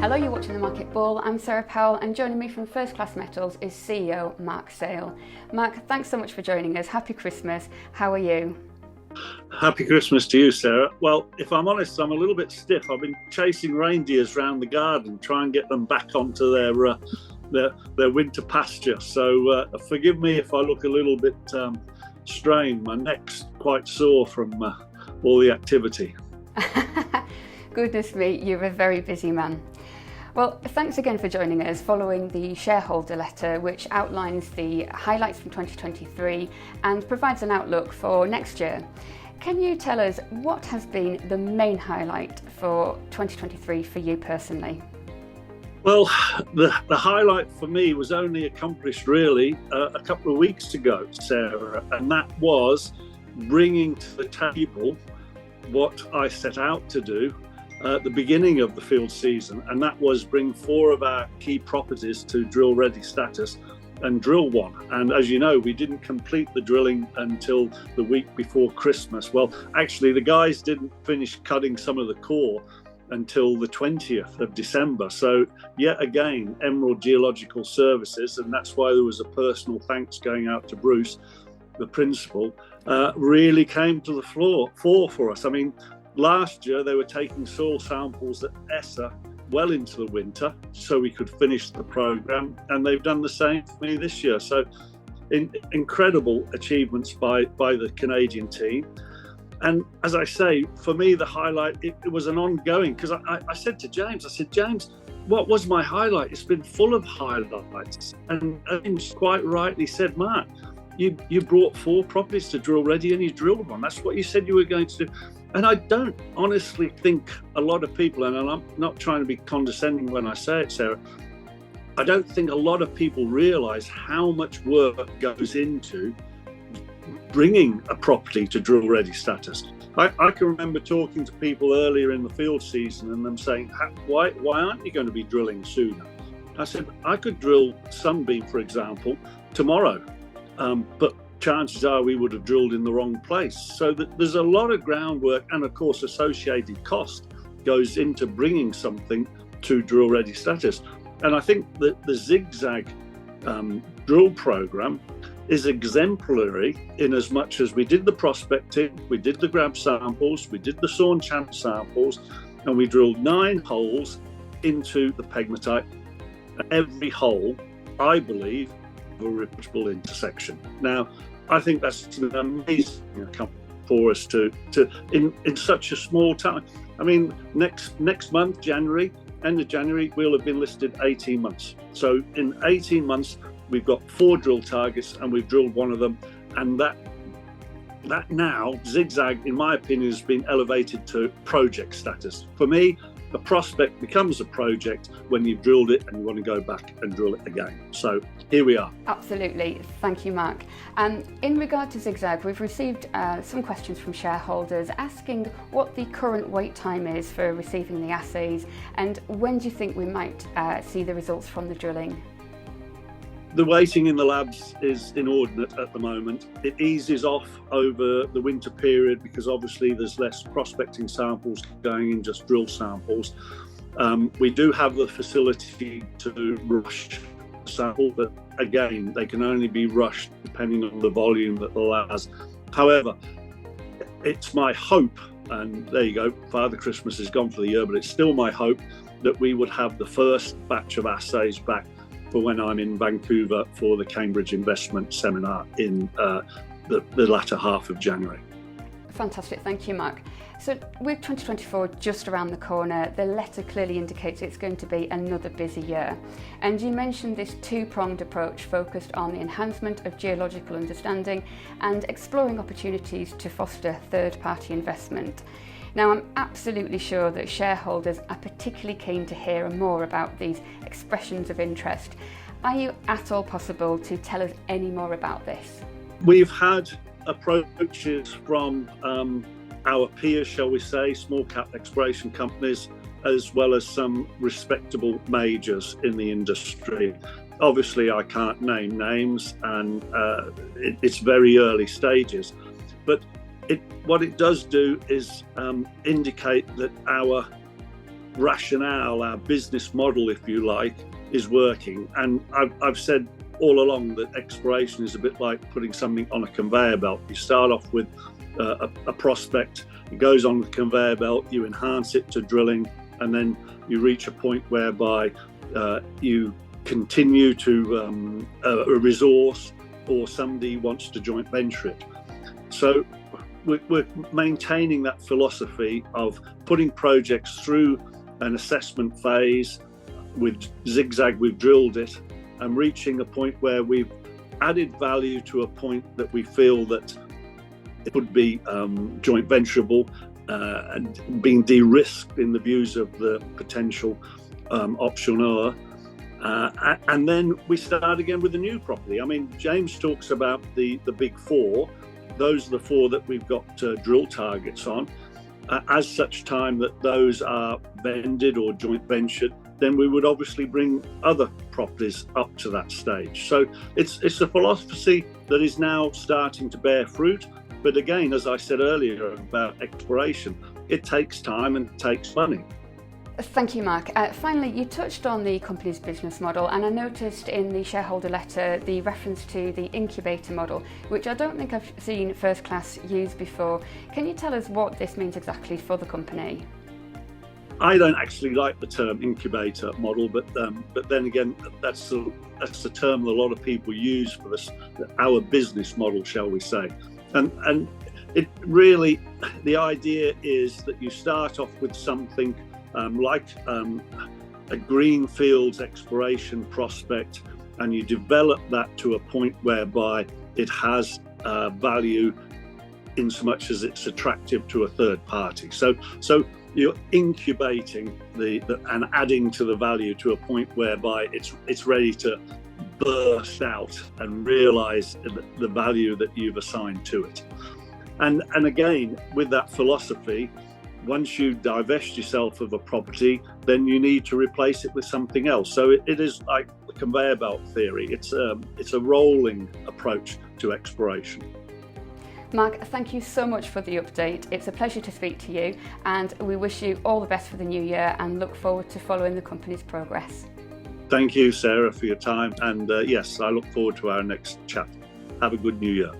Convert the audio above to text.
Hello, you're watching The Market Bull. I'm Sarah Powell, and joining me from First Class Metals is CEO Mark Sale. Mark, thanks so much for joining us. Happy Christmas. How are you? Happy Christmas to you, Sarah. Well, if I'm honest, I'm a little bit stiff. I've been chasing reindeers around the garden, trying and get them back onto their winter pasture. So forgive me if I look a little bit strained. My neck's quite sore from all the activity. Goodness me, you're a very busy man. Well, thanks again for joining us following the shareholder letter, which outlines the highlights from 2023 and provides an outlook for next year. Can you tell us what has been the main highlight for 2023 for you personally? Well, the highlight for me was only accomplished really a couple of weeks ago, Sarah, and that was bringing to the table what I set out to do at the beginning of the field season, and that was bring 4 of our key properties to drill ready status and drill one. And as you know, we didn't complete the drilling until the week before Christmas. Well, actually the guys didn't finish cutting some of the core until the 20th of December. So yet again, Emerald Geological Services, and that's why there was a personal thanks going out to Bruce, the principal, really came to the fore for us. I mean, last year, they were taking soil samples at ESSA well into the winter so we could finish the programme, and they've done the same for me this year. So incredible achievements by the Canadian team. And as I say, for me, the highlight, it was an ongoing, because I said to James, James, what was my highlight? It's been full of highlights. And James quite rightly said, Mark, you brought 4 properties to drill ready and you drilled one. That's what you said you were going to do. And I don't honestly think a lot of people, and I'm not trying to be condescending when I say it, Sarah, I don't think a lot of people realise how much work goes into bringing a property to drill ready status. I can remember talking to people earlier in the field season and them saying, why aren't you going to be drilling sooner? I said, I could drill Sunbeam, for example, tomorrow, but chances are we would have drilled in the wrong place. So there's a lot of groundwork and, of course, associated cost goes into bringing something to drill ready status. And I think that the Zigzag drill program is exemplary in as much as we did the prospecting, we did the grab samples, we did the sawn champ samples, and we drilled 9 holes into the pegmatite. And every hole, I believe, a repeatable intersection. Now, I think that's an amazing accomplishment for us to in such a small time. I mean, next month, January, end of January, we'll have been listed 18 months. So in 18 months, we've got 4 drill targets and we've drilled one of them. And that now, Zigzag, in my opinion, has been elevated to project status. For me, a prospect becomes a project when you've drilled it and you want to go back and drill it again. So here we are. Absolutely. Thank you, Mark. In regard to Zigzag, we've received some questions from shareholders asking what the current wait time is for receiving the assays and when do you think we might see the results from the drilling? The waiting in the labs is inordinate at the moment. It eases off over the winter period because obviously there's less prospecting samples going in, just drill samples. We do have the facility to rush the sample, but again, they can only be rushed depending on the volume that the lab has. However, it's my hope, and there you go, Father Christmas is gone for the year, but it's still my hope that we would have the first batch of assays back for when I'm in Vancouver for the Cambridge Investment Seminar in the latter half of January. Fantastic, thank you, Mark. So with 2024 just around the corner, the letter clearly indicates it's going to be another busy year. And you mentioned this 2-pronged approach focused on the enhancement of geological understanding and exploring opportunities to foster third-party investment. Now, I'm absolutely sure that shareholders are particularly keen to hear more about these expressions of interest. Are you at all possible to tell us any more about this? We've had approaches from our peers, shall we say, small cap exploration companies, as well as some respectable majors in the industry. Obviously, I can't name names and it's very early stages, but what it does do is indicate that our rationale, our business model, if you like, is working. And I've said all along that exploration is a bit like putting something on a conveyor belt. You start off with a prospect, it goes on the conveyor belt, you enhance it to drilling, and then you reach a point whereby you continue to a resource, or somebody wants to joint venture it. So we're maintaining that philosophy of putting projects through an assessment phase. With Zigzag, we've drilled it, and reaching a point where we've added value to a point that we feel that it would be joint venturable and being de-risked in the views of the potential optioneer. And then we start again with a new property. I mean, James talks about the big four. Those are the four that we've got drill targets on. As such time that those are vended or joint ventured, then we would obviously bring other properties up to that stage. So it's a philosophy that is now starting to bear fruit. But again, as I said earlier about exploration, it takes time and it takes money. Thank you, Mark. Finally, you touched on the company's business model, and I noticed in the shareholder letter the reference to the incubator model, which I don't think I've seen First Class use before. Can you tell us what this means exactly for the company? I don't actually like the term incubator model, but then again, that's the term that a lot of people use for this, our business model, shall we say. And it really, the idea is that you start off with something like a greenfields exploration prospect, and you develop that to a point whereby it has value in so much as it's attractive to a third party. So you're incubating and adding to the value to a point whereby it's ready to burst out and realize the value that you've assigned to it. And again, with that philosophy, once you divest yourself of a property, then you need to replace it with something else. So it is like the conveyor belt theory. It's a rolling approach to exploration. Mark, thank you so much for the update. It's a pleasure to speak to you, and we wish you all the best for the new year and look forward to following the company's progress. Thank you, Sarah, for your time. And yes, I look forward to our next chat. Have a good new year.